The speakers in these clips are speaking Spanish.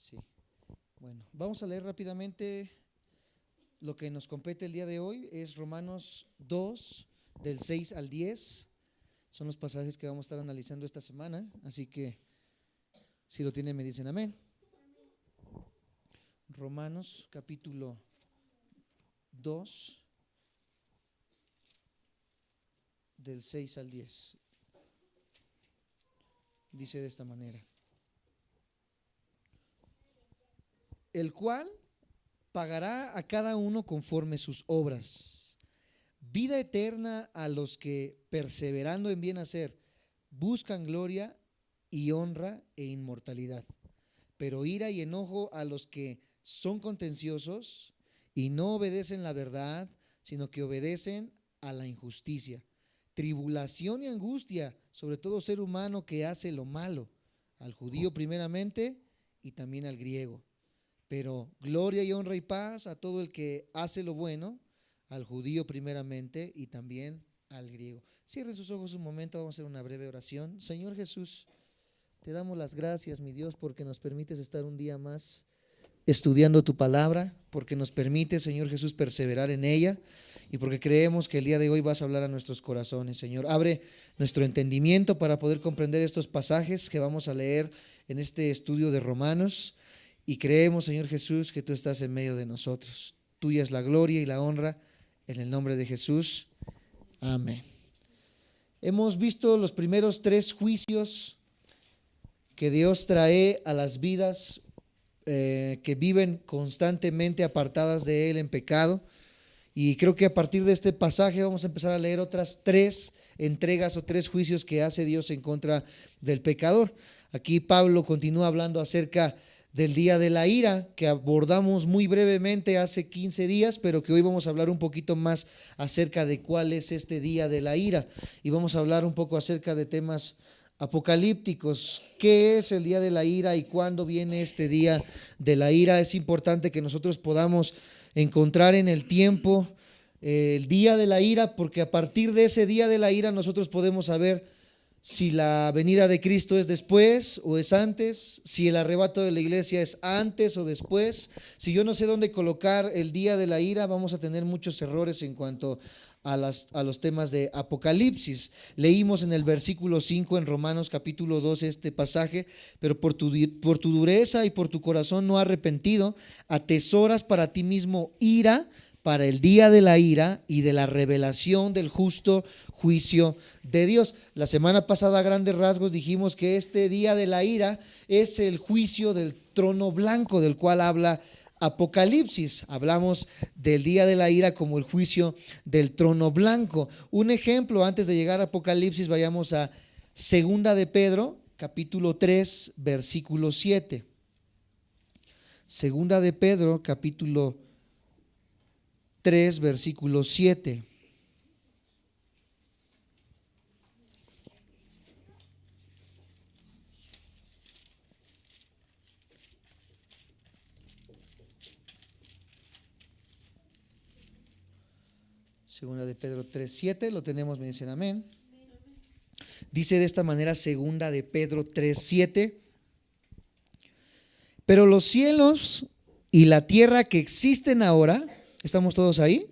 Sí. Bueno, vamos a leer rápidamente lo que nos compete el día de hoy. Es Romanos 2, del 6 al 10. Son los pasajes que vamos a estar analizando esta semana. Así que, si lo tienen, me dicen amén. Romanos capítulo 2, del 6 al 10. Dice de esta manera: el cual pagará a cada uno conforme sus obras. Vida eterna a los que, perseverando en bien hacer, buscan gloria y honra e inmortalidad. Pero ira y enojo a los que son contenciosos y no obedecen la verdad, sino que obedecen a la injusticia. Tribulación y angustia sobre todo ser humano que hace lo malo, al judío primeramente y también al griego. Pero gloria y honra y paz a todo el que hace lo bueno, al judío primeramente y también al griego. Cierren sus ojos un momento, vamos a hacer una breve oración. Señor Jesús, te damos las gracias, mi Dios, porque nos permites estar un día más estudiando tu palabra, porque nos permite, Señor Jesús, perseverar en ella y porque creemos que el día de hoy vas a hablar a nuestros corazones. Señor, abre nuestro entendimiento para poder comprender estos pasajes que vamos a leer en este estudio de Romanos. Y creemos, Señor Jesús, que tú estás en medio de nosotros. Tuya es la gloria y la honra, en el nombre de Jesús. Amén. Hemos visto los primeros 3 juicios que Dios trae a las vidas que viven constantemente apartadas de Él en pecado. Y creo que a partir de este pasaje vamos a empezar a leer otras 3 entregas o 3 juicios que hace Dios en contra del pecador. Aquí Pablo continúa hablando acerca del día de la ira, que abordamos muy brevemente hace 15 días, pero que hoy vamos a hablar un poquito más acerca de cuál es este día de la ira. Y vamos a hablar un poco acerca de temas apocalípticos. ¿Qué es el día de la ira y cuándo viene este día de la ira? Es importante que nosotros podamos encontrar en el tiempo el día de la ira, porque a partir de ese día de la ira nosotros podemos saber si la venida de Cristo es después o es antes, si el arrebato de la iglesia es antes o después. Si yo no sé dónde colocar el día de la ira, vamos a tener muchos errores en cuanto a los temas de Apocalipsis. Leímos en el versículo 5 en Romanos capítulo 12 este pasaje: pero por tu dureza y por tu corazón no arrepentido, atesoras para ti mismo ira para el día de la ira y de la revelación del justo juicio de Dios. La semana pasada a grandes rasgos dijimos que este día de la ira es el juicio del trono blanco del cual habla Apocalipsis. Hablamos del día de la ira como el juicio del trono blanco. Un ejemplo, antes de llegar a Apocalipsis, vayamos a Segunda de Pedro, capítulo 3, versículo 7. Segunda de Pedro, capítulo 3, versículo 7. Segunda de Pedro 3, 7, lo tenemos, me dicen amén. Dice de esta manera Segunda de Pedro 3, 7: pero los cielos y la tierra que existen ahora, ¿estamos todos ahí?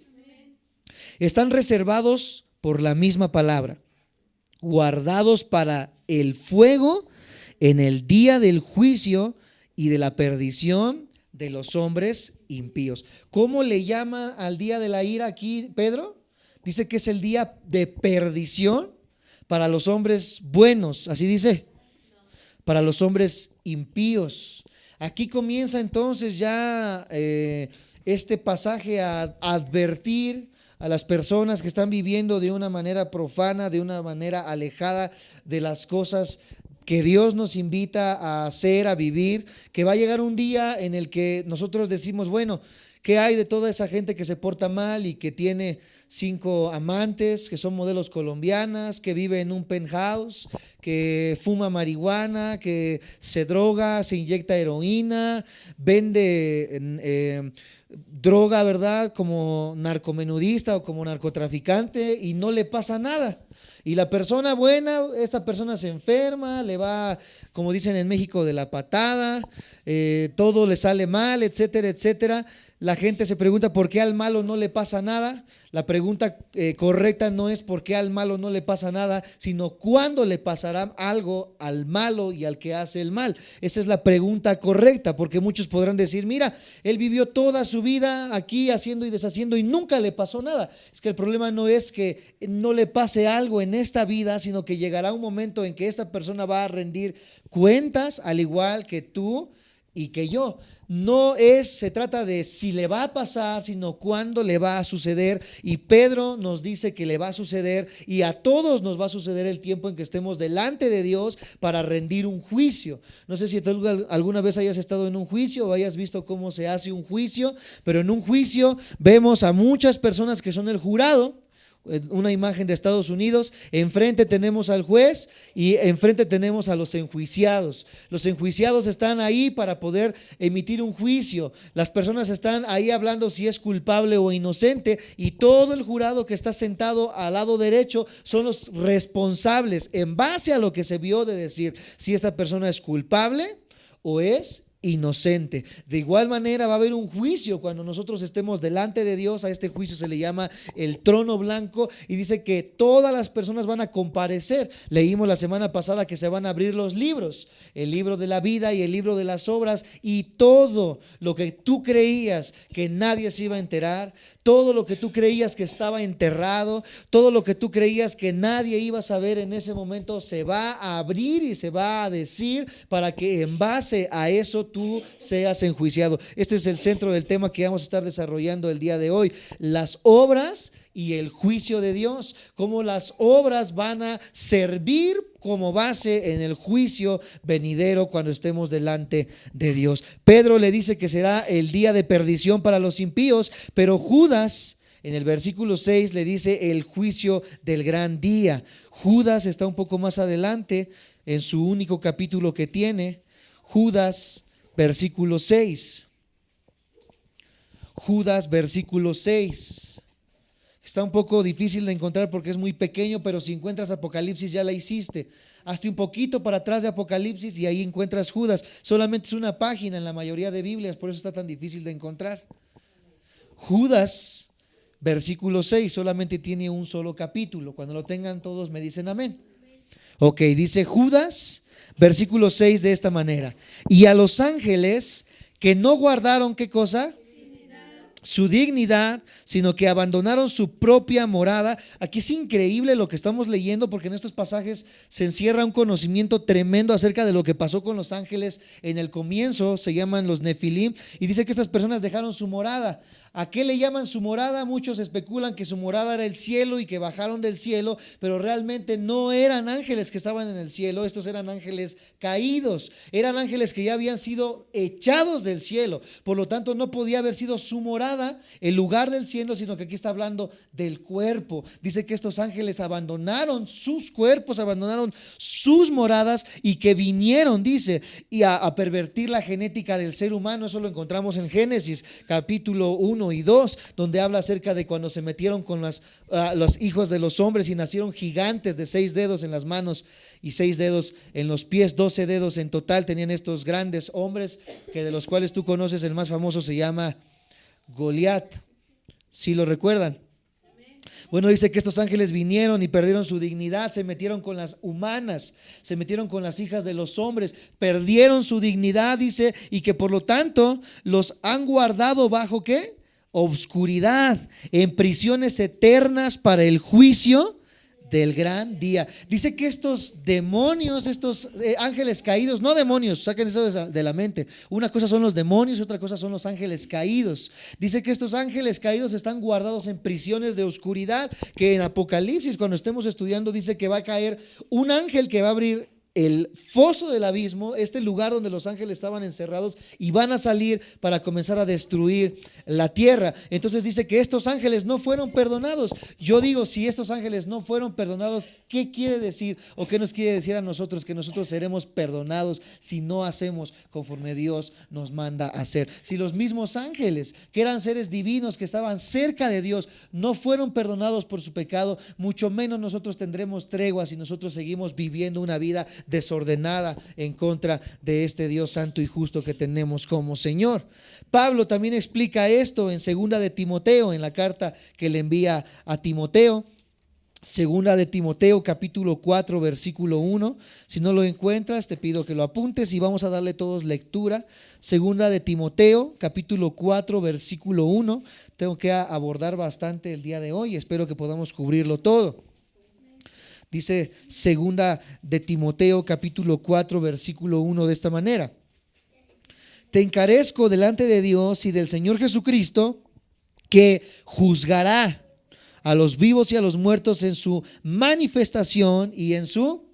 Están reservados por la misma palabra, guardados para el fuego en el día del juicio y de la perdición de los hombres impíos. ¿Cómo le llama al día de la ira aquí Pedro? Dice que es el día de perdición para los hombres buenos, así dice, para los hombres impíos. Aquí comienza entonces ya este pasaje a advertir a las personas que están viviendo de una manera profana, de una manera alejada de las cosas que Dios nos invita a hacer, a vivir, que va a llegar un día en el que nosotros decimos, bueno, ¿qué hay de toda esa gente que se porta mal y que tiene 5 amantes, que son modelos colombianas, que vive en un penthouse, que fuma marihuana, que se droga, se inyecta heroína, vende droga, ¿verdad?, como narcomenudista o como narcotraficante y no le pasa nada? Y la persona buena, esta persona se enferma, le va, como dicen en México, de la patada, todo le sale mal, etcétera, etcétera. La gente se pregunta por qué al malo no le pasa nada. La pregunta correcta no es por qué al malo no le pasa nada, sino cuándo le pasará algo al malo y al que hace el mal. Esa es la pregunta correcta, porque muchos podrán decir, mira, él vivió toda su vida aquí haciendo y deshaciendo y nunca le pasó nada. Es que el problema no es que no le pase algo en esta vida, sino que llegará un momento en que esta persona va a rendir cuentas, al igual que tú y que yo. No se trata de si le va a pasar, sino cuándo le va a suceder. Y Pedro nos dice que le va a suceder, y a todos nos va a suceder el tiempo en que estemos delante de Dios para rendir un juicio. No sé si tú alguna vez hayas estado en un juicio o hayas visto cómo se hace un juicio, pero en un juicio vemos a muchas personas que son el jurado. Una imagen de Estados Unidos, enfrente tenemos al juez y enfrente tenemos a los enjuiciados. Los enjuiciados están ahí para poder emitir un juicio. Las personas están ahí hablando si es culpable o inocente, y todo el jurado que está sentado al lado derecho son los responsables en base a lo que se vio de decir si esta persona es culpable o es inocente. De igual manera va a haber un juicio cuando nosotros estemos delante de Dios. A este juicio se le llama el trono blanco, y dice que todas las personas van a comparecer. Leímos la semana pasada que se van a abrir los libros, el libro de la vida y el libro de las obras, y todo lo que tú creías que nadie se iba a enterar, todo lo que tú creías que estaba enterrado, todo lo que tú creías que nadie iba a saber, en ese momento se va a abrir y se va a decir, para que en base a eso tú seas enjuiciado. Este es el centro del tema que vamos a estar desarrollando el día de hoy: las obras y el juicio de Dios. Cómo las obras van a servir como base en el juicio venidero cuando estemos delante de Dios. Pedro le dice que será el día de perdición para los impíos, pero Judas en el versículo 6 le dice el juicio del gran día. Judas está un poco más adelante en su único capítulo que tiene. Judas versículo 6. Judas versículo 6. Está un poco difícil de encontrar porque es muy pequeño, pero si encuentras Apocalipsis ya la hiciste. Hazte un poquito para atrás de Apocalipsis y ahí encuentras Judas. Solamente es una página en la mayoría de Biblias, por eso está tan difícil de encontrar. Judas, versículo 6, solamente tiene un solo capítulo. Cuando lo tengan todos me dicen amén. Ok, dice Judas, versículo 6 de esta manera: y a los ángeles que no guardaron, ¿qué cosa? Su dignidad, sino que abandonaron su propia morada. Aquí es increíble lo que estamos leyendo, porque en estos pasajes se encierra un conocimiento tremendo acerca de lo que pasó con los ángeles en el comienzo. Se llaman los Nefilim, y dice que estas personas dejaron su morada. ¿A qué le llaman su morada? Muchos especulan que su morada era el cielo y que bajaron del cielo, pero realmente no eran ángeles que estaban en el cielo. Estos eran ángeles caídos, eran ángeles que ya habían sido echados del cielo. Por lo tanto, no podía haber sido su morada el lugar del cielo, sino que aquí está hablando del cuerpo. Dice que estos ángeles abandonaron sus cuerpos, abandonaron sus moradas, y que vinieron, dice, y a pervertir la genética del ser humano. Eso lo encontramos en Génesis capítulo 1 y 2, donde habla acerca de cuando se metieron con los hijos de los hombres y nacieron gigantes de 6 dedos en las manos y 6 dedos en los pies, 12 dedos en total tenían estos grandes hombres, que de los cuales tú conoces, el más famoso se llama Goliat. ¿Sí lo recuerdan? Bueno, dice que estos ángeles vinieron y perdieron su dignidad, se metieron con las humanas, se metieron con las hijas de los hombres, perdieron su dignidad, dice, y que por lo tanto los han guardado bajo ¿qué? Obscuridad, en prisiones eternas para el juicio del gran día. Dice que estos demonios, estos ángeles caídos, no demonios, saquen eso de la mente. Una cosa son los demonios, otra cosa son los ángeles caídos. Dice que estos ángeles caídos están guardados en prisiones de oscuridad, que en Apocalipsis, cuando estemos estudiando, dice que va a caer un ángel que va a abrir el foso del abismo, este lugar donde los ángeles estaban encerrados, y van a salir para comenzar a destruir la tierra. Entonces dice que estos ángeles no fueron perdonados. Yo digo, si estos ángeles no fueron perdonados, ¿qué quiere decir o qué nos quiere decir a nosotros? Que nosotros seremos perdonados si no hacemos conforme Dios nos manda a hacer. Si los mismos ángeles, que eran seres divinos, que estaban cerca de Dios, no fueron perdonados por su pecado, mucho menos nosotros tendremos tregua si nosotros seguimos viviendo una vida desordenada en contra de este Dios santo y justo que tenemos como Señor. Pablo también explica esto en segunda de Timoteo, en la carta que le envía a Timoteo. Segunda de Timoteo capítulo 4 versículo 1. Si no lo encuentras, te pido que lo apuntes y vamos a darle todos lectura. Segunda de Timoteo capítulo 4 versículo 1. Tengo que abordar bastante el día de hoy, espero que podamos cubrirlo todo. Dice segunda de Timoteo capítulo 4 versículo 1 de esta manera: te encarezco delante de Dios y del Señor Jesucristo, que juzgará a los vivos y a los muertos en su manifestación y en su...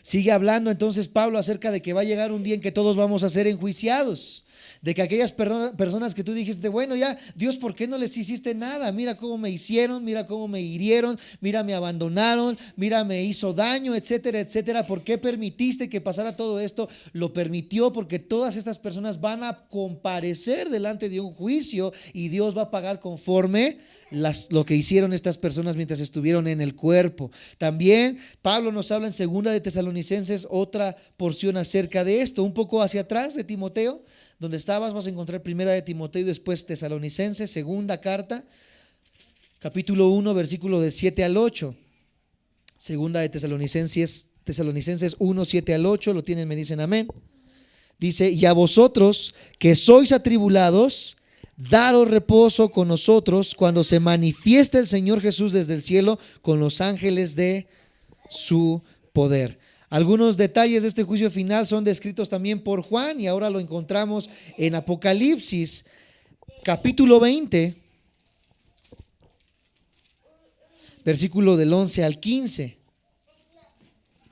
Sigue hablando entonces Pablo acerca de que va a llegar un día en que todos vamos a ser enjuiciados. De que aquellas personas que tú dijiste, bueno, ya, Dios, ¿por qué no les hiciste nada? Mira cómo me hicieron, mira cómo me hirieron, mira, me abandonaron, mira, me hizo daño, etcétera, etcétera. ¿Por qué permitiste que pasara todo esto? Lo permitió porque todas estas personas van a comparecer delante de un juicio y Dios va a pagar conforme lo que hicieron estas personas mientras estuvieron en el cuerpo. También Pablo nos habla en segunda de Tesalonicenses otra porción acerca de esto, un poco hacia atrás de Timoteo. Donde estabas vas a encontrar primera de Timoteo y después Tesalonicenses, segunda carta, capítulo 1, versículo de 7 al 8. Segunda de Tesalonicenses 1, 7 al 8, lo tienen, me dicen amén. Dice, y a vosotros que sois atribulados, daros reposo con nosotros cuando se manifieste el Señor Jesús desde el cielo con los ángeles de su poder. Algunos detalles de este juicio final son descritos también por Juan y ahora lo encontramos en Apocalipsis capítulo 20, versículo del 11 al 15.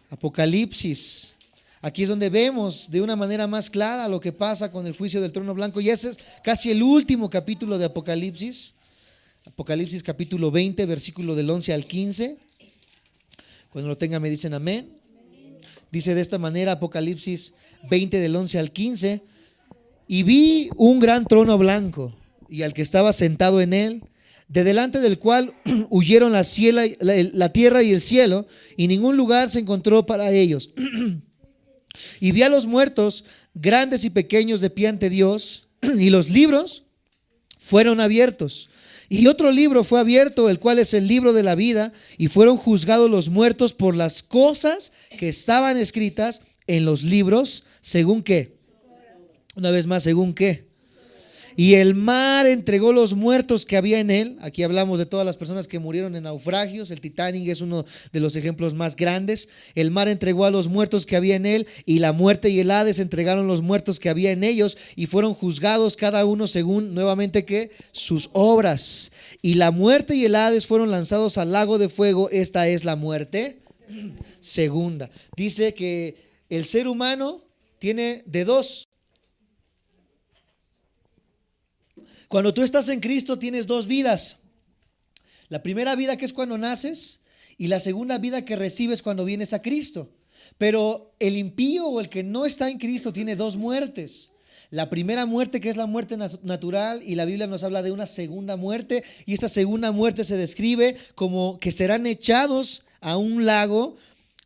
Apocalipsis, aquí es donde vemos de una manera más clara lo que pasa con el juicio del trono blanco, y ese es casi el último capítulo de Apocalipsis. Apocalipsis capítulo 20, versículo del 11 al 15. Cuando lo tengan me dicen amén. Dice de esta manera Apocalipsis 20 del 11 al 15: y vi un gran trono blanco y al que estaba sentado en él, de delante del cual huyeron la tierra y el cielo, y ningún lugar se encontró para ellos. Y vi a los muertos, grandes y pequeños, de pie ante Dios, y los libros fueron abiertos. Y otro libro fue abierto, el cual es el libro de la vida, y fueron juzgados los muertos por las cosas que estaban escritas en los libros, ¿según qué? Una vez más, ¿según qué? Y el mar entregó los muertos que había en él. Aquí hablamos de todas las personas que murieron en naufragios. El Titanic es uno de los ejemplos más grandes. El mar entregó a los muertos que había en él, y la muerte y el Hades entregaron los muertos que había en ellos, y fueron juzgados cada uno según, nuevamente, ¿qué? Sus obras. Y la muerte y el Hades fueron lanzados al lago de fuego. Esta es la muerte segunda. Dice que el ser humano tiene de dos. Cuando tú estás en Cristo tienes dos vidas. La primera vida, que es cuando naces, y la segunda vida que recibes cuando vienes a Cristo. Pero el impío o el que no está en Cristo tiene dos muertes. La primera muerte, que es la muerte natural, y la Biblia nos habla de una segunda muerte, y esta segunda muerte se describe como que serán echados a un lago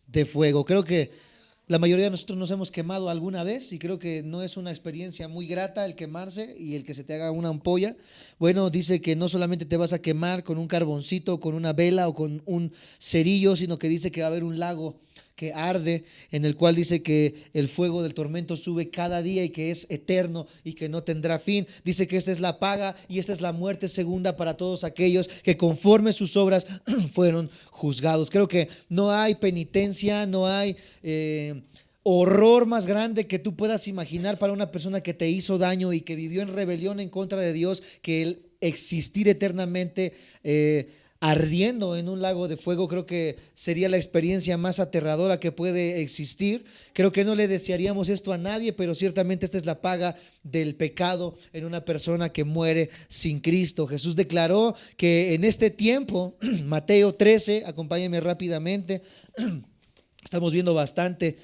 de fuego. Creo que la mayoría de nosotros nos hemos quemado alguna vez, y creo que no es una experiencia muy grata el quemarse y el que se te haga una ampolla. Bueno, dice que no solamente te vas a quemar con un carboncito, con una vela o con un cerillo, sino que dice que va a haber un lago que arde, en el cual dice que el fuego del tormento sube cada día y que es eterno y que no tendrá fin. Dice que esta es la paga y esta es la muerte segunda para todos aquellos que conforme sus obras fueron juzgados. Creo que no hay penitencia, no hay horror más grande que tú puedas imaginar para una persona que te hizo daño y que vivió en rebelión en contra de Dios, que el existir eternamente ardiendo en un lago de fuego. Creo que sería la experiencia más aterradora que puede existir. Creo que no le desearíamos esto a nadie, pero ciertamente esta es la paga del pecado en una persona que muere sin Cristo. Jesús declaró que en este tiempo, Mateo 13, acompáñenme rápidamente, estamos viendo bastante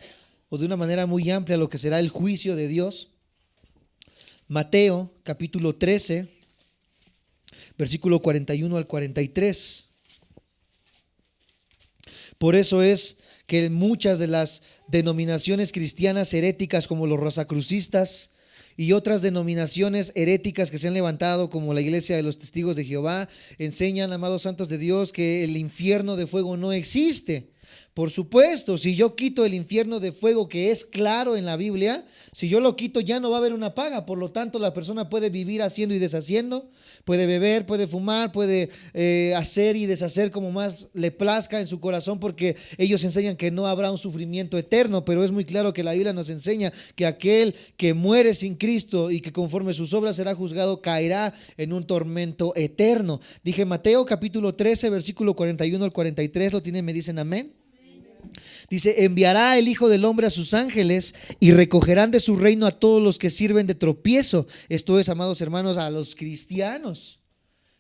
o de una manera muy amplia lo que será el juicio de Dios. Mateo capítulo 13, versículo 41 al 43. Por eso es que muchas de las denominaciones cristianas heréticas, como los rosacrucistas y otras denominaciones heréticas que se han levantado, como la Iglesia de los Testigos de Jehová, enseñan, amados santos de Dios, que el infierno de fuego no existe. Por supuesto, si yo quito el infierno de fuego, que es claro en la Biblia, si yo lo quito ya no va a haber una paga. Por lo tanto, la persona puede vivir haciendo y deshaciendo, puede beber, puede fumar, puede hacer y deshacer como más le plazca en su corazón, porque ellos enseñan que no habrá un sufrimiento eterno. Pero es muy claro que la Biblia nos enseña que aquel que muere sin Cristo y que conforme sus obras será juzgado, caerá en un tormento eterno. Dije Mateo capítulo 13, versículo 41 al 43, ¿lo tienen? ¿Me dicen amén? Dice: enviará el Hijo del Hombre a sus ángeles y recogerán de su reino a todos los que sirven de tropiezo. Esto es, amados hermanos, a los cristianos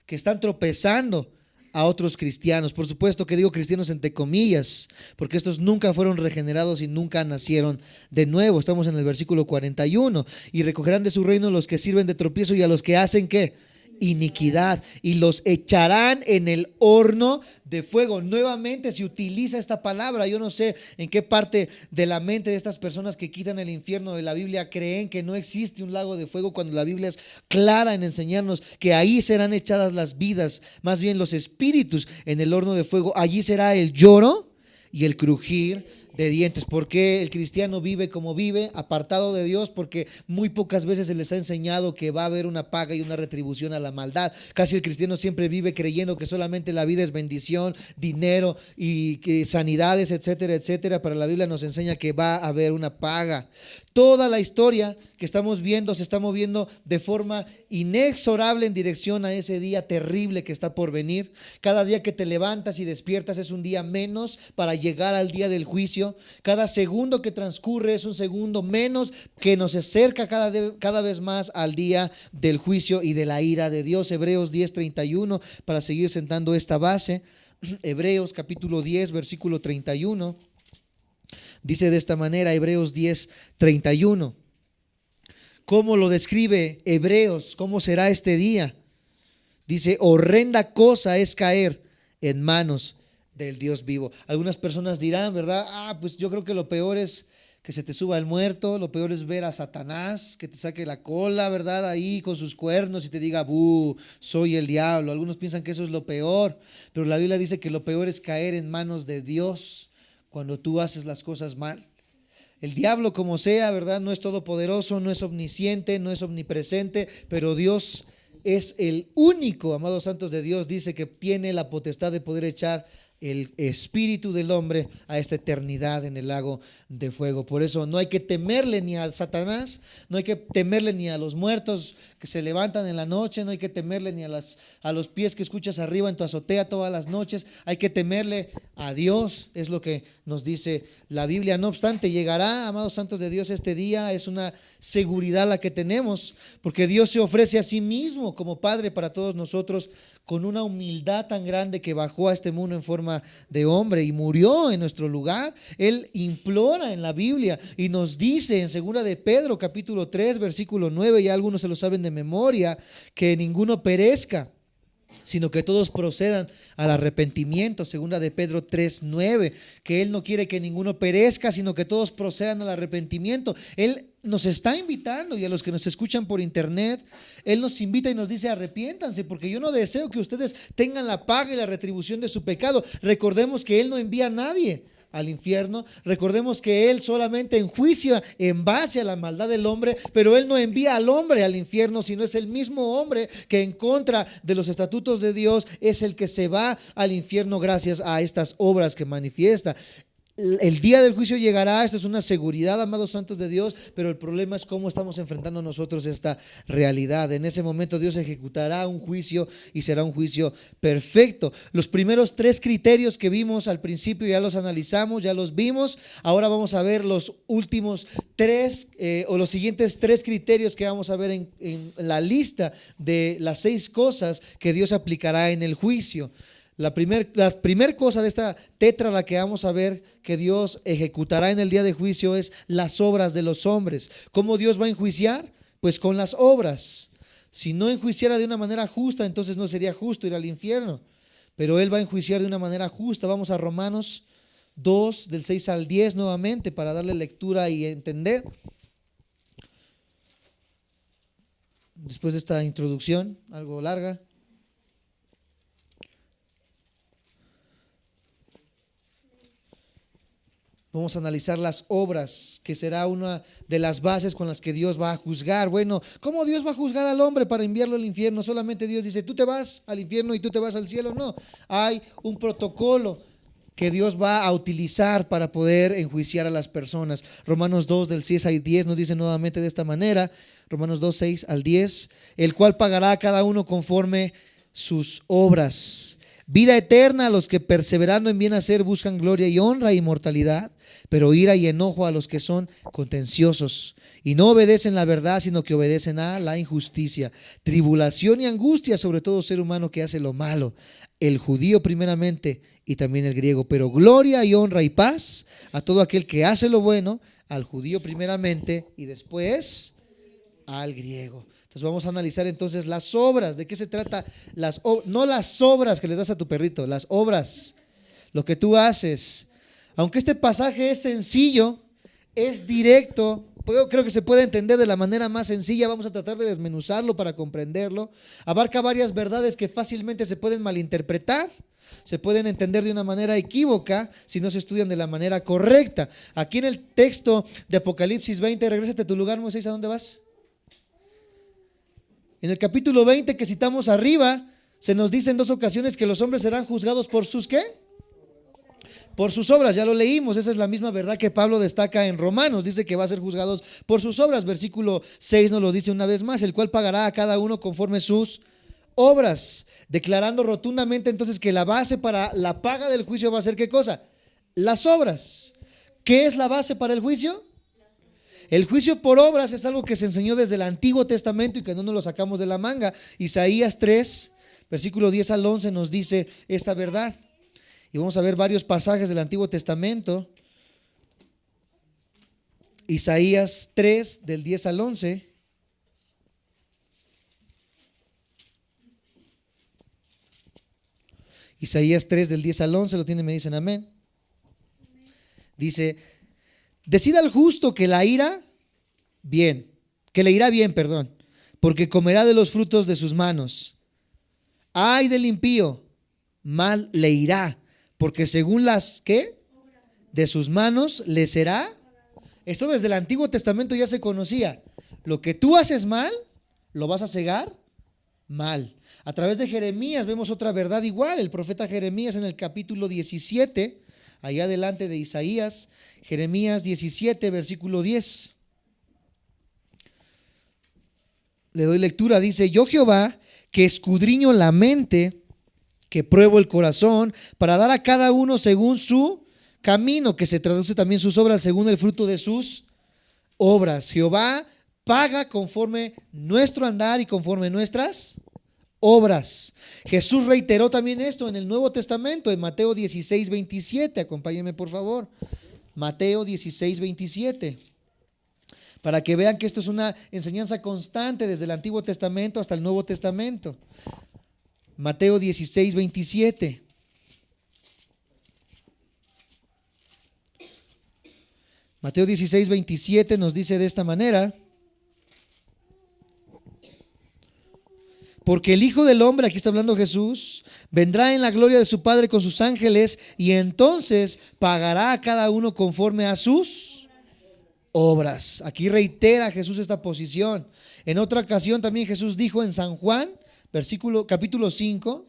que están tropezando a otros cristianos. Por supuesto que digo cristianos entre comillas, porque estos nunca fueron regenerados y nunca nacieron de nuevo. Estamos en el versículo 41. Y recogerán de su reino los que sirven de tropiezo y a los que hacen ¿qué? Iniquidad, y los echarán en el horno de fuego. Nuevamente se utiliza esta palabra. Yo no sé en qué parte de la mente de estas personas que quitan el infierno de la Biblia creen que no existe un lago de fuego, cuando la Biblia es clara en enseñarnos que ahí serán echadas las vidas, más bien los espíritus, en el horno de fuego. Allí será el lloro y el crujir de dientes. ¿Por qué el cristiano vive como vive, apartado de Dios? Porque muy pocas veces se les ha enseñado que va a haber una paga y una retribución a la maldad. Casi el cristiano siempre vive creyendo que solamente la vida es bendición, dinero y que sanidades, etcétera, etcétera. Pero la Biblia nos enseña que va a haber una paga. Toda la historia que estamos viendo se está moviendo de forma inexorable en dirección a ese día terrible que está por venir. Cada día que te levantas y despiertas es un día menos para llegar al día del juicio. Cada segundo que transcurre es un segundo menos que nos acerca cada vez más al día del juicio y de la ira de Dios. Hebreos 10:31, para seguir sentando esta base. Hebreos capítulo 10, versículo 31. Dice de esta manera, Hebreos 10:31. ¿Cómo lo describe Hebreos? ¿Cómo será este día? Dice: horrenda cosa es caer en manos del Dios vivo. Algunas personas dirán, ¿verdad? Pues yo creo que lo peor es que se te suba el muerto, lo peor es ver a Satanás, que te saque la cola, ¿verdad? Ahí con sus cuernos y te diga, soy el diablo. Algunos piensan que eso es lo peor, pero la Biblia dice que lo peor es caer en manos de Dios cuando tú haces las cosas mal. El diablo, como sea, ¿verdad? No es todopoderoso, no es omnisciente, no es omnipresente, pero Dios es el único, amados santos de Dios, dice que tiene la potestad de poder echar el espíritu del hombre a esta eternidad en el lago de fuego. Por eso no hay que temerle ni a Satanás, no hay que temerle ni a los muertos que se levantan en la noche, no hay que temerle ni a los pies que escuchas arriba en tu azotea todas las noches. Hay que temerle a Dios, es lo que nos dice la Biblia. No obstante, llegará, amados santos de Dios, este día. Es una seguridad la que tenemos, porque Dios se ofrece a sí mismo como Padre para todos nosotros, con una humildad tan grande que bajó a este mundo en forma de hombre y murió en nuestro lugar. Él implora en la Biblia y nos dice en 2 de Pedro capítulo 3 versículo 9, ya algunos se lo saben de memoria, que ninguno perezca, sino que todos procedan al arrepentimiento. 2 de Pedro 3:9, que Él no quiere que ninguno perezca, sino que todos procedan al arrepentimiento. Él nos está invitando, y a los que nos escuchan por internet, Él nos invita y nos dice: arrepiéntanse, porque yo no deseo que ustedes tengan la paga y la retribución de su pecado. Recordemos que Él no envía a nadie al infierno. Recordemos que Él solamente enjuicia en base a la maldad del hombre, pero Él no envía al hombre al infierno, sino es el mismo hombre que en contra de los estatutos de Dios es el que se va al infierno gracias a estas obras que manifiesta. El día del juicio llegará, esto es una seguridad, amados santos de Dios, pero el problema es cómo estamos enfrentando nosotros esta realidad. En ese momento Dios ejecutará un juicio y será un juicio perfecto. Los primeros 3 criterios que vimos al principio ya los analizamos, ya los vimos. Ahora vamos a ver los últimos 3 o los siguientes 3 criterios que vamos a ver en la lista de las 6 cosas que Dios aplicará en el juicio. La primer cosa de esta tétrada que vamos a ver que Dios ejecutará en el día de juicio es las obras de los hombres. ¿Cómo Dios va a enjuiciar? Pues con las obras. Si no enjuiciara de una manera justa, entonces no sería justo ir al infierno. Pero Él va a enjuiciar de una manera justa. Vamos a Romanos 2, del 6 al 10 nuevamente para darle lectura y entender. Después de esta introducción, algo larga. Vamos a analizar las obras, que será una de las bases con las que Dios va a juzgar. Bueno, ¿cómo Dios va a juzgar al hombre para enviarlo al infierno? Solamente Dios dice, tú te vas al infierno y tú te vas al cielo. No, hay un protocolo que Dios va a utilizar para poder enjuiciar a las personas. Romanos 2, del 6 al 10 nos dice nuevamente de esta manera, Romanos 2, 6 al 10, el cual pagará a cada uno conforme sus obras. Vida eterna a los que perseverando en bien hacer buscan gloria y honra e inmortalidad, pero ira y enojo a los que son contenciosos y no obedecen la verdad, sino que obedecen a la injusticia. Tribulación y angustia sobre todo ser humano que hace lo malo, el judío primeramente y también el griego, pero gloria y honra y paz a todo aquel que hace lo bueno, al judío primeramente y después al griego. Entonces vamos a analizar entonces las obras. ¿De qué se trata? No las obras que le das a tu perrito, las obras, lo que tú haces. Aunque este pasaje es sencillo, es directo, creo que se puede entender de la manera más sencilla. Vamos a tratar de desmenuzarlo para comprenderlo. Abarca varias verdades que fácilmente se pueden malinterpretar, se pueden entender de una manera equívoca si no se estudian de la manera correcta. Aquí en el texto de Apocalipsis 20, regrésate a tu lugar, Moisés, ¿a dónde vas? En el capítulo 20 que citamos arriba, se nos dice en 2 ocasiones que los hombres serán juzgados por sus ¿qué? Por sus obras, ya lo leímos. Esa es la misma verdad que Pablo destaca en Romanos. Dice que va a ser juzgados por sus obras. Versículo 6 nos lo dice una vez más, el cual pagará a cada uno conforme sus obras, declarando rotundamente entonces que la base para la paga del juicio va a ser ¿qué cosa? Las obras. ¿Qué es la base para el juicio? El juicio por obras es algo que se enseñó desde el Antiguo Testamento y que no nos lo sacamos de la manga. Isaías 3, versículo 10 al 11 nos dice esta verdad. Y vamos a ver varios pasajes del Antiguo Testamento. Isaías 3, del 10 al 11. Isaías 3, del 10 al 11, lo tienen, me dicen amén. Dice: decida al justo que le irá bien, porque comerá de los frutos de sus manos. Ay del impío, mal le irá, porque según las ¿qué? De sus manos le será. Esto desde el Antiguo Testamento ya se conocía. Lo que tú haces mal, lo vas a cegar mal. A través de Jeremías vemos otra verdad igual. El profeta Jeremías en el capítulo 17, allá adelante de Isaías, Jeremías 17, versículo 10. Le doy lectura, dice: yo Jehová, que escudriño la mente, que pruebo el corazón, para dar a cada uno según su camino, que se traduce también sus obras según el fruto de sus obras. Jehová paga conforme nuestro andar y conforme nuestras obras. Jesús reiteró también esto en el Nuevo Testamento, en Mateo 16, 27. Acompáñenme por favor. Mateo 16, 27. Para que vean que esto es una enseñanza constante desde el Antiguo Testamento hasta el Nuevo Testamento. Mateo 16, 27. Mateo 16, 27 nos dice de esta manera: porque el Hijo del Hombre, aquí está hablando Jesús, vendrá en la gloria de su Padre con sus ángeles, y entonces pagará a cada uno conforme a sus obras. Aquí reitera Jesús esta posición. En otra ocasión también Jesús dijo en San Juan, capítulo 5,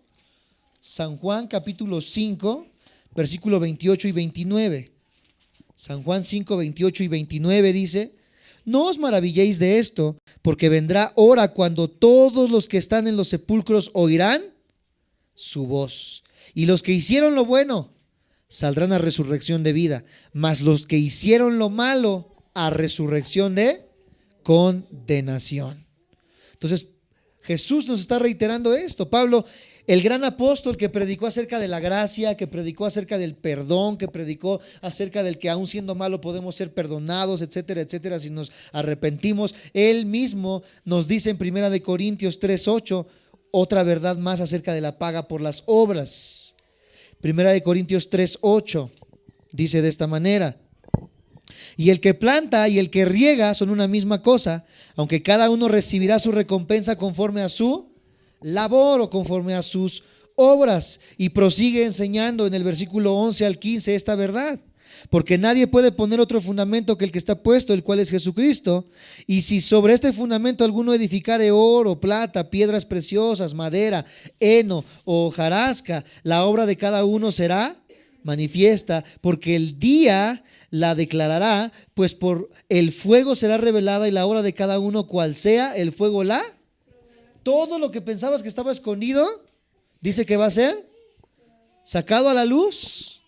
San Juan capítulo 5, versículo 28 y 29. San Juan 5, 28 y 29 dice: no os maravilléis de esto, porque vendrá hora cuando todos los que están en los sepulcros oirán su voz, y los que hicieron lo bueno saldrán a resurrección de vida, mas los que hicieron lo malo a resurrección de condenación. Entonces Jesús nos está reiterando esto. Pablo, el gran apóstol que predicó acerca de la gracia, que predicó acerca del perdón, que predicó acerca del que aún siendo malo podemos ser perdonados, etcétera, etcétera, si nos arrepentimos, él mismo nos dice en 1 Corintios 3:8 otra verdad más acerca de la paga por las obras. 1 Corintios 3:8 dice de esta manera: y el que planta y el que riega son una misma cosa, aunque cada uno recibirá su recompensa conforme a su labor o conforme a sus obras. Y prosigue enseñando en el versículo 11 al 15 esta verdad: porque nadie puede poner otro fundamento que el que está puesto, el cual es Jesucristo. Y si sobre este fundamento alguno edificare oro, plata, piedras preciosas, madera, heno o hojarasca, la obra de cada uno será manifiesta, porque el día la declarará, pues por el fuego será revelada, y la obra de cada uno, cual sea, el fuego la. Todo lo que pensabas que estaba escondido, dice que va a ser sacado a la luz.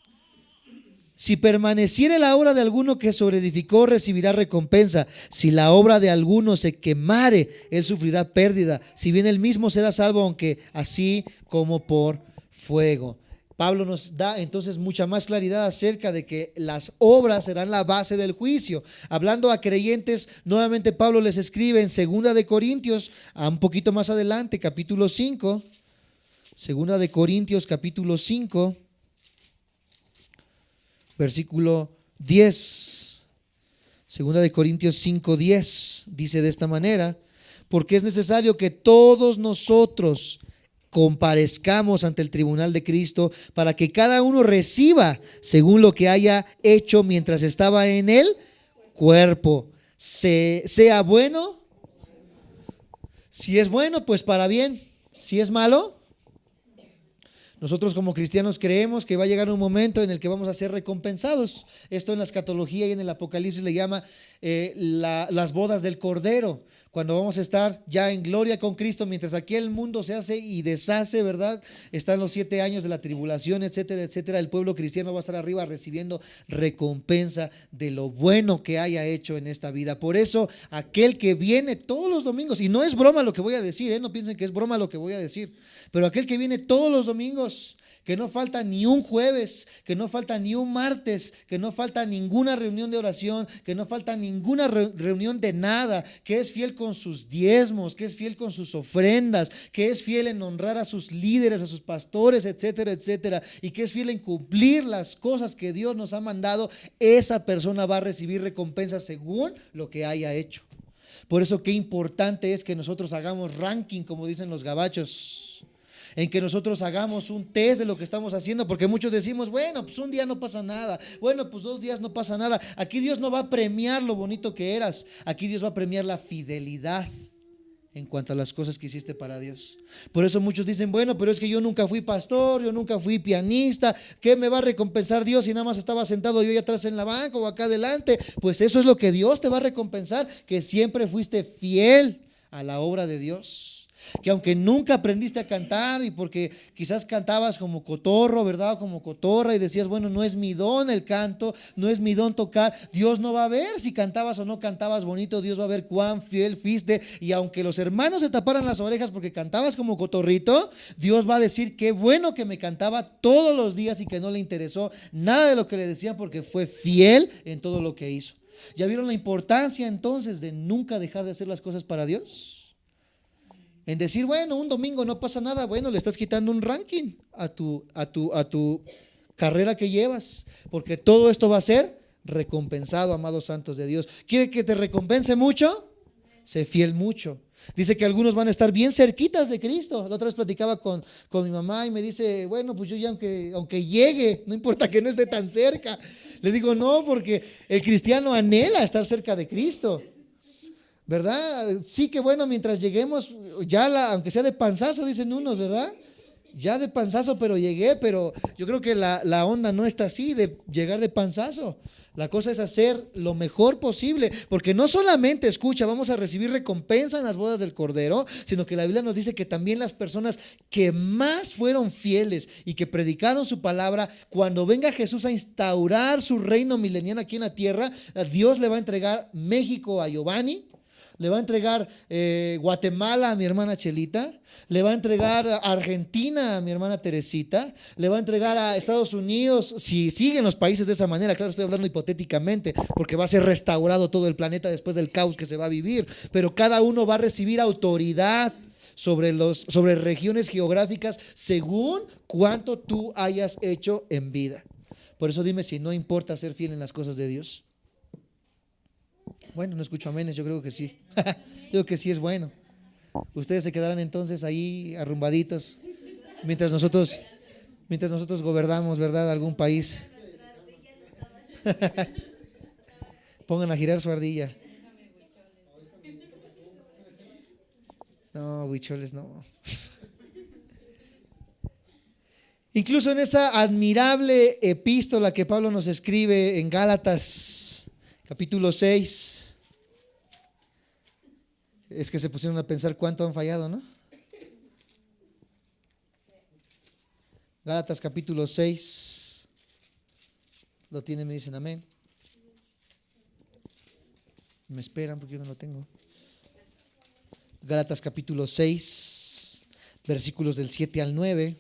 Si permaneciere la obra de alguno que sobreedificó, recibirá recompensa. Si la obra de alguno se quemare, él sufrirá pérdida. Si bien él mismo será salvo, aunque así como por fuego. Pablo nos da entonces mucha más claridad acerca de que las obras serán la base del juicio. Hablando a creyentes, nuevamente Pablo les escribe en 2 Corintios, un poquito más adelante, capítulo 5, 2 Corintios capítulo 5, versículo 10. 2 Corintios 5:10 dice de esta manera: porque es necesario que todos nosotros comparezcamos ante el tribunal de Cristo, para que cada uno reciba según lo que haya hecho mientras estaba en el cuerpo, sea bueno. Si es bueno, pues para bien. Si es malo, nosotros como cristianos creemos que va a llegar un momento en el que vamos a ser recompensados. Esto en la escatología y en el Apocalipsis le llama las bodas del Cordero, cuando vamos a estar ya en gloria con Cristo, mientras aquí el mundo se hace y deshace, ¿verdad? Están los 7 años de la tribulación, etcétera, etcétera. El pueblo cristiano va a estar arriba recibiendo recompensa de lo bueno que haya hecho en esta vida. Por eso aquel que viene todos los domingos, y no es broma lo que voy a decir, no piensen que es broma lo que voy a decir, pero aquel que viene todos los domingos, que no falta ni un jueves, que no falta ni un martes, que no falta ninguna reunión de oración, que no falta ninguna reunión de nada, que es fiel con sus diezmos, que es fiel con sus ofrendas, que es fiel en honrar a sus líderes, a sus pastores, etcétera, etcétera, y que es fiel en cumplir las cosas que Dios nos ha mandado, esa persona va a recibir recompensa según lo que haya hecho. Por eso qué importante es que nosotros hagamos ranking, como dicen los gabachos, en que nosotros hagamos un test de lo que estamos haciendo, porque muchos decimos, bueno, pues un día no pasa nada, bueno, pues 2 días no pasa nada. Aquí Dios no va a premiar lo bonito que eras, aquí Dios va a premiar la fidelidad en cuanto a las cosas que hiciste para Dios. Por eso muchos dicen, bueno, pero es que yo nunca fui pastor, yo nunca fui pianista, ¿qué me va a recompensar Dios si nada más estaba sentado yo allá atrás en la banca o acá adelante? Pues eso es lo que Dios te va a recompensar, que siempre fuiste fiel a la obra de Dios. Que aunque nunca aprendiste a cantar, y porque quizás cantabas como cotorro, ¿verdad? Como cotorra, y decías, bueno, no es mi don el canto, no es mi don tocar. Dios no va a ver si cantabas o no cantabas bonito, Dios va a ver cuán fiel fuiste. Y aunque los hermanos se taparan las orejas porque cantabas como cotorrito, Dios va a decir, qué bueno que me cantaba todos los días y que no le interesó nada de lo que le decían, porque fue fiel en todo lo que hizo. ¿Ya vieron la importancia entonces de nunca dejar de hacer las cosas para Dios? En decir, bueno, un domingo no pasa nada, bueno, le estás quitando un ranking a tu carrera que llevas, porque todo esto va a ser recompensado, amados santos de Dios. ¿Quiere que te recompense mucho? Sé fiel mucho. Dice que algunos van a estar bien cerquitas de Cristo. La otra vez platicaba con mi mamá y me dice, bueno, pues yo ya aunque llegue, no importa que no esté tan cerca. Le digo, no, porque el cristiano anhela estar cerca de Cristo, ¿verdad? Sí, que bueno, mientras lleguemos, ya aunque sea de panzazo, dicen unos, ¿verdad? Ya de panzazo, pero llegué, pero yo creo que la onda no está así, de llegar de panzazo. La cosa es hacer lo mejor posible, porque no solamente, escucha, vamos a recibir recompensa en las bodas del Cordero, sino que la Biblia nos dice que también las personas que más fueron fieles y que predicaron su palabra, cuando venga Jesús a instaurar su reino milenial aquí en la tierra, Dios le va a entregar México a Giovanni, le va a entregar Guatemala a mi hermana Chelita, le va a entregar a Argentina a mi hermana Teresita, le va a entregar a Estados Unidos, si siguen los países de esa manera, claro, estoy hablando hipotéticamente, porque va a ser restaurado todo el planeta después del caos que se va a vivir, pero cada uno va a recibir autoridad sobre regiones geográficas según cuánto tú hayas hecho en vida. Por eso dime si no importa ser fiel en las cosas de Dios. Bueno, no escucho aménes, yo creo que sí. Digo que sí es bueno. Ustedes se quedarán entonces ahí arrumbaditos mientras nosotros gobernamos, ¿verdad? Algún país. Pongan a girar su ardilla. No, huicholes no. Incluso en esa admirable epístola que Pablo nos escribe en Gálatas, capítulo 6, es que se pusieron a pensar cuánto han fallado, ¿no? Gálatas capítulo 6. ¿Lo tienen? Me dicen amén. Me esperan porque yo no lo tengo. Gálatas capítulo 6, versículos del 7 al 9.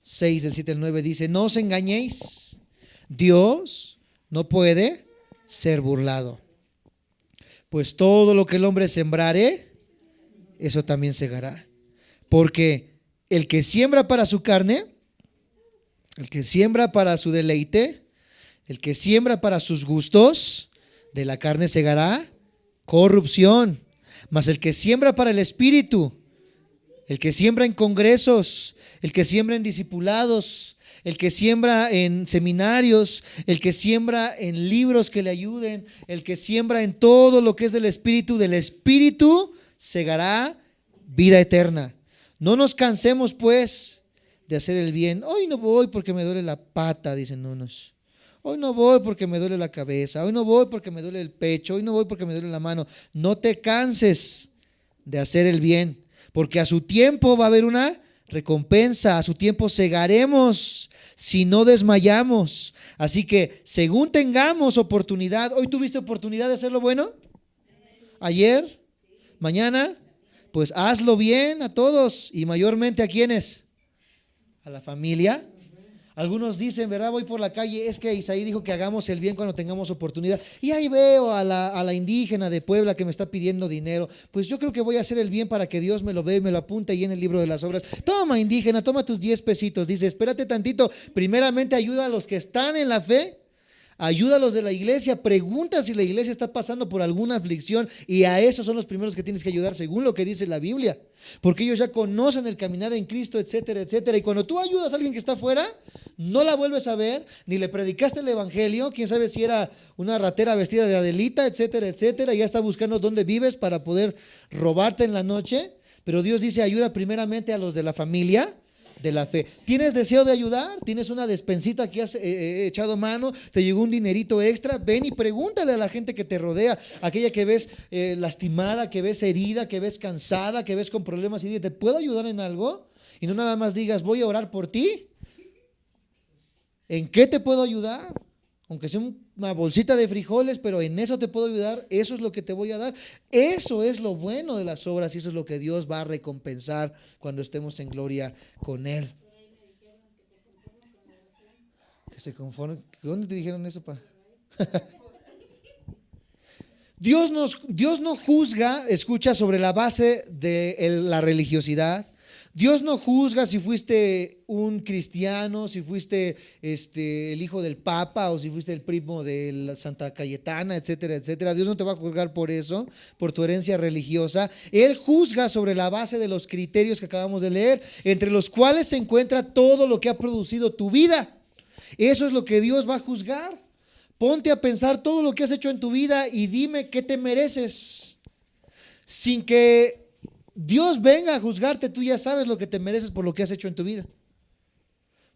6 del 7 al 9 dice: no os engañéis, Dios no puede ser burlado, pues todo lo que el hombre sembrare, eso también segará. Porque el que siembra para su carne, el que siembra para su deleite, el que siembra para sus gustos, de la carne segará corrupción. Mas el que siembra para el espíritu, el que siembra en congresos, el que siembra en discipulados, el que siembra en seminarios, el que siembra en libros que le ayuden, el que siembra en todo lo que es del espíritu segará vida eterna. No nos cansemos pues de hacer el bien. Hoy no voy porque me duele la pata, dicen unos. Hoy no voy porque me duele la cabeza. Hoy no voy porque me duele el pecho. Hoy no voy porque me duele la mano. No te canses de hacer el bien, porque a su tiempo va a haber una recompensa. A su tiempo segaremos si no desmayamos. Así que según tengamos oportunidad. ¿Hoy tuviste oportunidad de hacer lo bueno? ¿Ayer? ¿Mañana? Pues hazlo bien a todos, y mayormente ¿a quiénes? A la familia. Algunos dicen, ¿verdad? Voy por la calle, es que Isaí dijo que hagamos el bien cuando tengamos oportunidad. Y ahí veo a la indígena de Puebla que me está pidiendo dinero. Pues yo creo que voy a hacer el bien para que Dios me lo vea y me lo apunte ahí en el libro de las obras. Toma, indígena, toma tus 10 pesitos. Dice, espérate tantito. Primeramente ayuda a los que están en la fe. Ayuda a los de la iglesia, pregunta si la iglesia está pasando por alguna aflicción, y a esos son los primeros que tienes que ayudar según lo que dice la Biblia, porque ellos ya conocen el caminar en Cristo, etcétera, etcétera. Y cuando tú ayudas a alguien que está afuera, no la vuelves a ver, ni le predicaste el evangelio, quién sabe si era una ratera vestida de Adelita, etcétera, etcétera, y ya está buscando dónde vives para poder robarte en la noche. Pero Dios dice, ayuda primeramente a los de la familia de la fe. ¿Tienes deseo de ayudar? ¿Tienes una despensita que has echado mano? ¿Te llegó un dinerito extra? Ven y pregúntale a la gente que te rodea, aquella que ves lastimada, que ves herida, que ves cansada, que ves con problemas, y dile, ¿te puedo ayudar en algo? Y no nada más digas, voy a orar por ti. ¿En qué te puedo ayudar? Aunque sea una bolsita de frijoles, pero en eso te puedo ayudar, eso es lo que te voy a dar. Eso es lo bueno de las obras, y eso es lo que Dios va a recompensar cuando estemos en gloria con Él. Que se conforme. ¿Dónde te dijeron eso, pa? Dios no juzga, escucha, sobre la base de la religiosidad. Dios no juzga si fuiste un cristiano, si fuiste el hijo del Papa, o si fuiste el primo de la Santa Cayetana, etcétera, etcétera. Dios no te va a juzgar por eso, por tu herencia religiosa. Él juzga sobre la base de los criterios que acabamos de leer, entre los cuales se encuentra todo lo que ha producido tu vida. Eso es lo que Dios va a juzgar. Ponte a pensar todo lo que has hecho en tu vida y dime qué te mereces. Sin que Dios venga a juzgarte, tú ya sabes lo que te mereces por lo que has hecho en tu vida.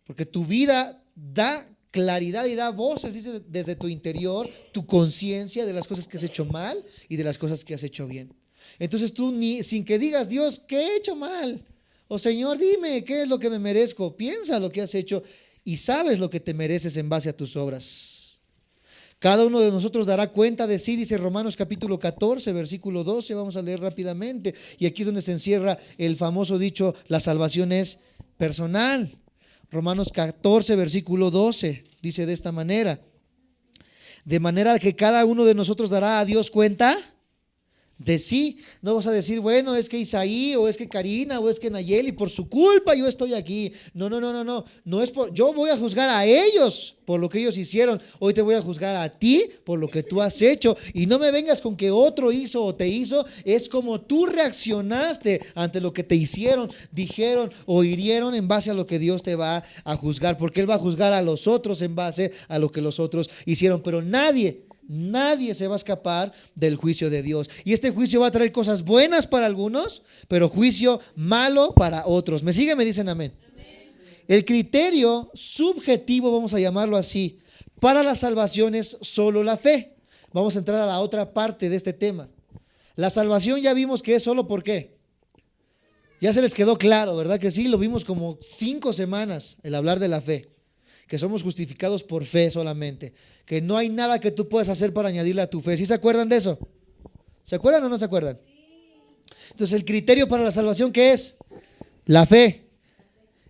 Porque tu vida da claridad y da voces, dice, desde tu interior, tu conciencia de las cosas que has hecho mal y de las cosas que has hecho bien. Entonces tú, sin que digas, Dios, ¿qué he hecho mal? O Señor, dime, ¿qué es lo que me merezco? Piensa lo que has hecho y sabes lo que te mereces en base a tus obras. Cada uno de nosotros dará cuenta de sí, dice Romanos capítulo 14, versículo 12, vamos a leer rápidamente. Y aquí es donde se encierra el famoso dicho, la salvación es personal. Romanos 14, versículo 12, dice de esta manera: de manera que cada uno de nosotros dará a Dios cuenta de sí. No vas a decir, bueno, es que Isaí, o es que Karina, o es que Nayeli, por su culpa yo estoy aquí. No es por, yo voy a juzgar a ellos por lo que ellos hicieron. Hoy te voy a juzgar a ti por lo que tú has hecho. Y no me vengas con que otro hizo o te hizo. Es como tú reaccionaste ante lo que te hicieron, dijeron o hirieron, en base a lo que Dios te va a juzgar, porque Él va a juzgar a los otros en base a lo que los otros hicieron. Pero nadie se va a escapar del juicio de Dios. Y este juicio va a traer cosas buenas para algunos, pero juicio malo para otros. ¿Me siguen? Me dicen amén. El criterio subjetivo, vamos a llamarlo así, para la salvación es solo la fe. Vamos a entrar a la otra parte de este tema. La salvación ya vimos que es solo ¿por qué? Ya se les quedó claro, ¿verdad que sí? Lo vimos como 5 semanas el hablar de la fe. Que somos justificados por fe solamente, que no hay nada que tú puedas hacer para añadirle a tu fe. ¿Sí se acuerdan de eso? ¿Se acuerdan o no se acuerdan? Entonces, el criterio para la salvación, ¿qué es? La fe.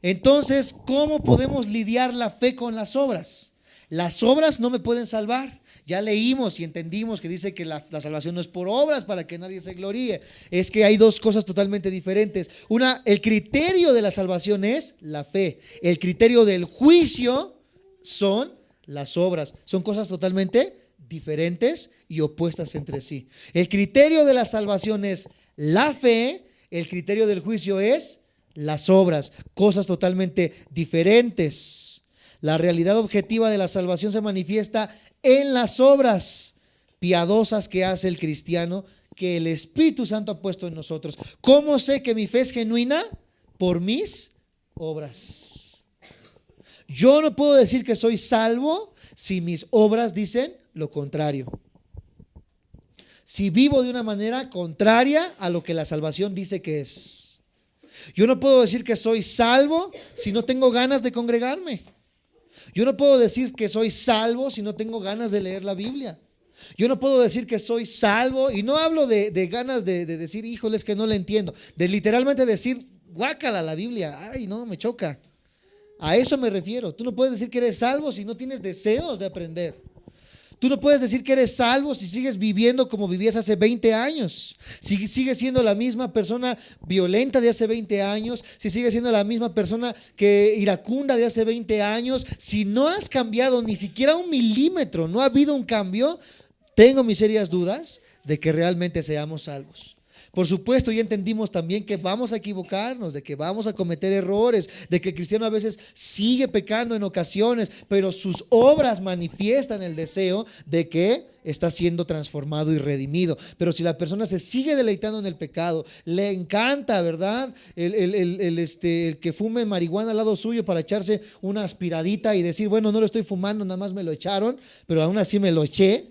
Entonces, ¿cómo podemos lidiar la fe con las obras? Las obras no me pueden salvar. Ya leímos y entendimos que dice que la salvación no es por obras para que nadie se gloríe. Es que hay dos cosas totalmente diferentes. Una, el criterio de la salvación es la fe. El criterio del juicio son las obras. Son cosas totalmente diferentes y opuestas entre sí. El criterio de la salvación es la fe. El criterio del juicio es las obras. Cosas totalmente diferentes. La realidad objetiva de la salvación se manifiesta en las obras piadosas que hace el cristiano, que el Espíritu Santo ha puesto en nosotros. ¿Cómo sé que mi fe es genuina? Por mis obras. Yo no puedo decir que soy salvo si mis obras dicen lo contrario. Si vivo de una manera contraria a lo que la salvación dice que es. Yo no puedo decir que soy salvo si no tengo ganas de congregarme. Yo no puedo decir que soy salvo si no tengo ganas de leer la Biblia. Yo no puedo decir que soy salvo, y no hablo de ganas de decir, híjole, es que no le entiendo, de literalmente decir, guácala la Biblia, ay no, me choca. A eso me refiero. Tú no puedes decir que eres salvo si no tienes deseos de aprender. Tú no puedes decir que eres salvo si sigues viviendo como vivías hace 20 años. Si sigues siendo la misma persona violenta de hace 20 años. Si sigues siendo la misma persona que iracunda de hace 20 años. Si no has cambiado ni siquiera 1 milímetro, no ha habido un cambio, tengo mis serias dudas de que realmente seamos salvos. Por supuesto, ya entendimos también que vamos a equivocarnos, de que vamos a cometer errores, de que el cristiano a veces sigue pecando en ocasiones, pero sus obras manifiestan el deseo de que está siendo transformado y redimido. Pero si la persona se sigue deleitando en el pecado, le encanta, ¿verdad? El que fume marihuana al lado suyo para echarse una aspiradita y decir, bueno, no lo estoy fumando, nada más me lo echaron, pero aún así me lo eché.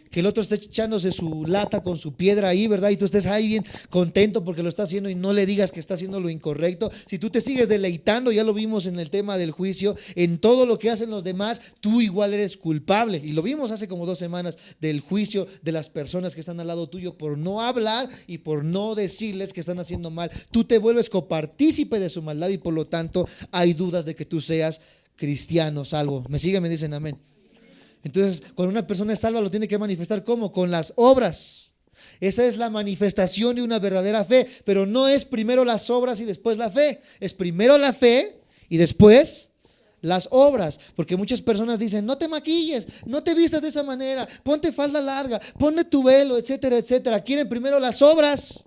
Que el otro esté echándose su lata con su piedra ahí, ¿verdad? Y tú estés ahí bien contento porque lo está haciendo y no le digas que está haciendo lo incorrecto. Si tú te sigues deleitando, ya lo vimos en el tema del juicio, en todo lo que hacen los demás, tú igual eres culpable. Y lo vimos hace como 2 semanas del juicio de las personas que están al lado tuyo por no hablar y por no decirles que están haciendo mal. Tú te vuelves copartícipe de su maldad y por lo tanto hay dudas de que tú seas cristiano, salvo. ¿Me siguen? Me dicen amén. Entonces, cuando una persona es salva, lo tiene que manifestar ¿cómo? Con las obras. Esa es la manifestación de una verdadera fe, pero no es primero las obras y después la fe. Es primero la fe y después las obras. Porque muchas personas dicen, no te maquilles, no te vistas de esa manera, ponte falda larga, ponte tu velo, etcétera, etcétera. Quieren primero las obras,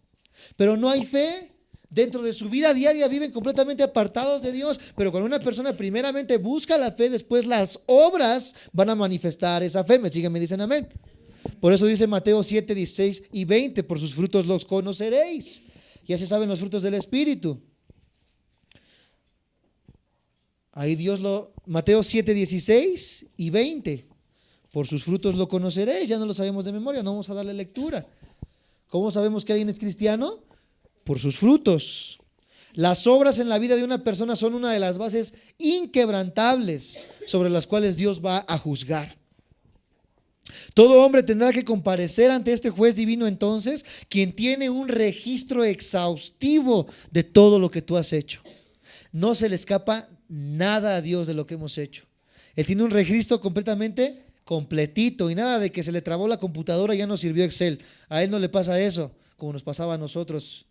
pero no hay fe. Dentro de su vida diaria viven completamente apartados de Dios. Pero cuando una persona primeramente busca la fe, después las obras van a manifestar esa fe. ¿Me siguen? Me dicen amén. Por eso dice Mateo 7, 16 y 20, por sus frutos los conoceréis. Ya se saben los frutos del Espíritu. Ahí Mateo 7, 16 y 20. Por sus frutos lo conoceréis. Ya no lo sabemos de memoria, no vamos a darle lectura. ¿Cómo sabemos que alguien es cristiano? Por sus frutos. Las obras en la vida de una persona son una de las bases inquebrantables sobre las cuales Dios va a juzgar. Todo hombre tendrá que comparecer ante este juez divino entonces, quien tiene un registro exhaustivo de todo lo que tú has hecho. No se le escapa nada a Dios de lo que hemos hecho. Él tiene un registro completamente completito y nada de que se le trabó la computadora y ya no sirvió Excel. A él no le pasa eso, como nos pasaba a nosotros.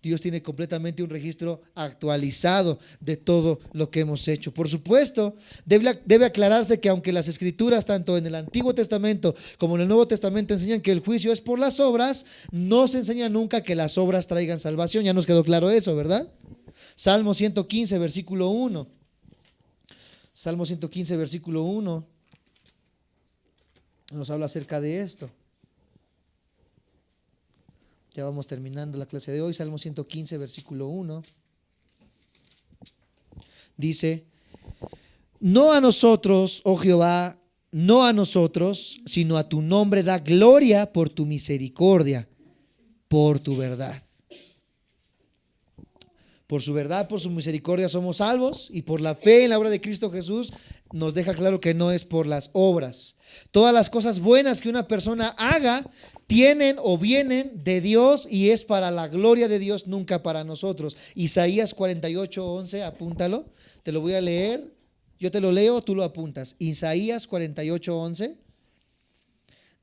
Dios tiene completamente un registro actualizado de todo lo que hemos hecho. Por supuesto, debe aclararse que aunque las escrituras, tanto en el Antiguo Testamento como en el Nuevo Testamento, enseñan que el juicio es por las obras, no se enseña nunca que las obras traigan salvación. Ya nos quedó claro eso, ¿verdad? Salmo 115, versículo 1. Salmo 115, versículo 1. Nos habla acerca de esto. Ya vamos terminando la clase de hoy. Salmo 115, versículo 1. Dice: no a nosotros, oh Jehová, no a nosotros, sino a tu nombre da gloria por tu misericordia, por tu verdad. Por su verdad, por su misericordia somos salvos, y por la fe en la obra de Cristo Jesús nos deja claro que no es por las obras. Todas las cosas buenas que una persona haga tienen o vienen de Dios y es para la gloria de Dios, nunca para nosotros. Isaías 48, 11, apúntalo, te lo voy a leer, yo te lo leo, tú lo apuntas. Isaías 48, 11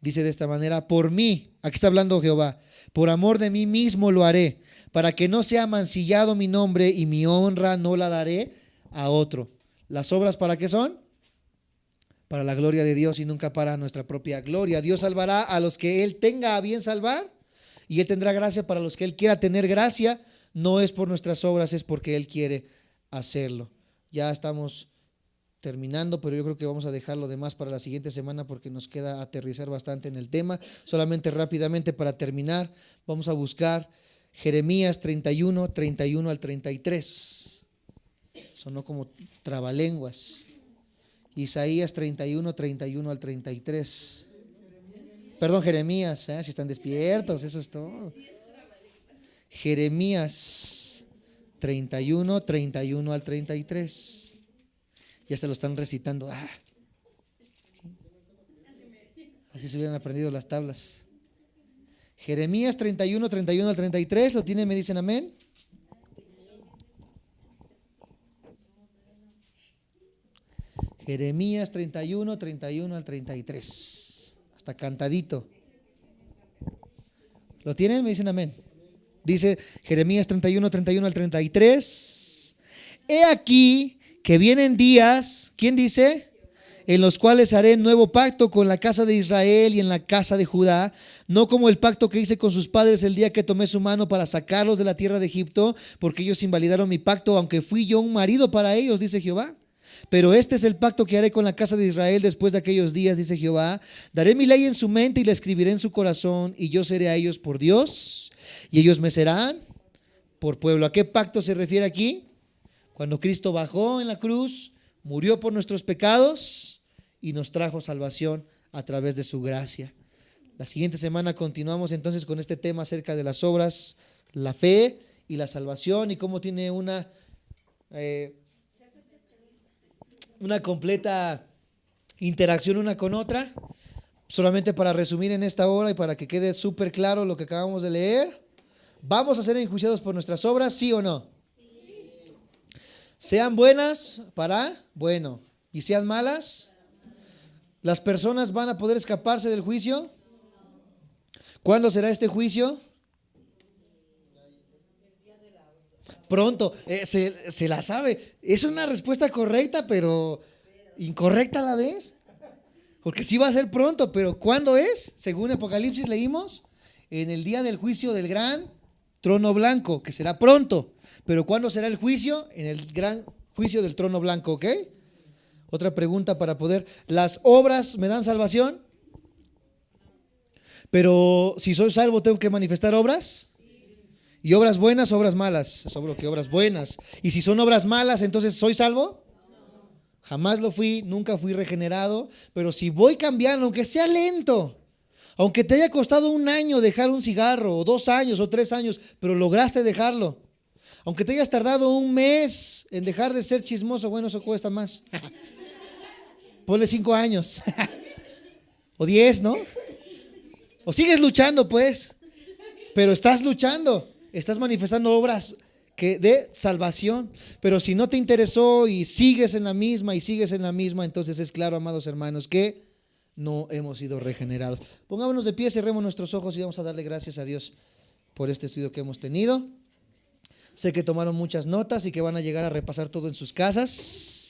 dice de esta manera: por mí, aquí está hablando Jehová, por amor de mí mismo lo haré, para que no sea mancillado mi nombre, y mi honra no la daré a otro. ¿Las obras para qué son? Para la gloria de Dios y nunca para nuestra propia gloria. Dios salvará a los que Él tenga a bien salvar, y Él tendrá gracia para los que Él quiera tener gracia. No es por nuestras obras, es porque Él quiere hacerlo. Ya estamos terminando, pero yo creo que vamos a dejar lo demás para la siguiente semana porque nos queda aterrizar bastante en el tema. Solamente rápidamente para terminar, vamos a buscar Jeremías 31, 31 al 33. Sonó como trabalenguas. Isaías 31, 31 al 33. Perdón, Jeremías, si están despiertos, eso es todo. Jeremías 31, 31 al 33. Ya se lo están recitando. Así se hubieran aprendido las tablas. Jeremías 31, 31 al 33. ¿Lo tienen? ¿Me dicen amén? Jeremías 31, 31 al 33. Hasta cantadito. ¿Lo tienen? Me dicen amén. Dice Jeremías 31, 31 al 33. He aquí que vienen días, ¿quién dice? En los cuales haré nuevo pacto con la casa de Israel y en la casa de Judá, no como el pacto que hice con sus padres el día que tomé su mano para sacarlos de la tierra de Egipto, porque ellos invalidaron mi pacto, aunque fui yo un marido para ellos, dice Jehová. Pero este es el pacto que haré con la casa de Israel después de aquellos días, dice Jehová. Daré mi ley en su mente y la escribiré en su corazón, y yo seré a ellos por Dios, y ellos me serán por pueblo. ¿A qué pacto se refiere aquí? Cuando Cristo bajó en la cruz, murió por nuestros pecados y nos trajo salvación a través de su gracia. La siguiente semana continuamos entonces con este tema acerca de las obras, la fe y la salvación, y cómo tiene una completa interacción una con otra. Solamente para resumir en esta hora y para que quede súper claro lo que acabamos de leer: ¿vamos a ser enjuiciados por nuestras obras, sí o no? Sí. Sean buenas para bueno, y sean malas, ¿las personas van a poder escaparse del juicio? ¿Cuándo será este juicio? Pronto. Se la sabe. Es una respuesta correcta, pero incorrecta a la vez. Porque sí va a ser pronto, pero ¿cuándo es? Según Apocalipsis leímos, en el día del juicio del gran trono blanco, que será pronto. Pero ¿cuándo será el juicio? En el gran juicio del trono blanco, ¿ok? Otra pregunta para poder. ¿Las obras me dan salvación? Pero si soy salvo, ¿tengo que manifestar obras? ¿Y obras buenas, obras malas? Sobre que obras buenas. ¿Y si son obras malas, entonces soy salvo? Jamás lo fui, nunca fui regenerado, pero si voy cambiando, aunque sea lento, aunque te haya costado 1 año dejar un cigarro, o 2 años, o 3 años, pero lograste dejarlo. Aunque te hayas tardado 1 mes en dejar de ser chismoso, bueno, eso cuesta más. Ponle 5 años. O 10, ¿no? O sigues luchando, pues. Pero estás luchando, estás manifestando obras de salvación. Pero si no te interesó y sigues en la misma entonces es claro, amados hermanos, que no hemos sido regenerados. Pongámonos de pie, cerremos nuestros ojos y vamos a darle gracias a Dios por este estudio que hemos tenido. Sé que tomaron muchas notas y que van a llegar a repasar todo en sus casas.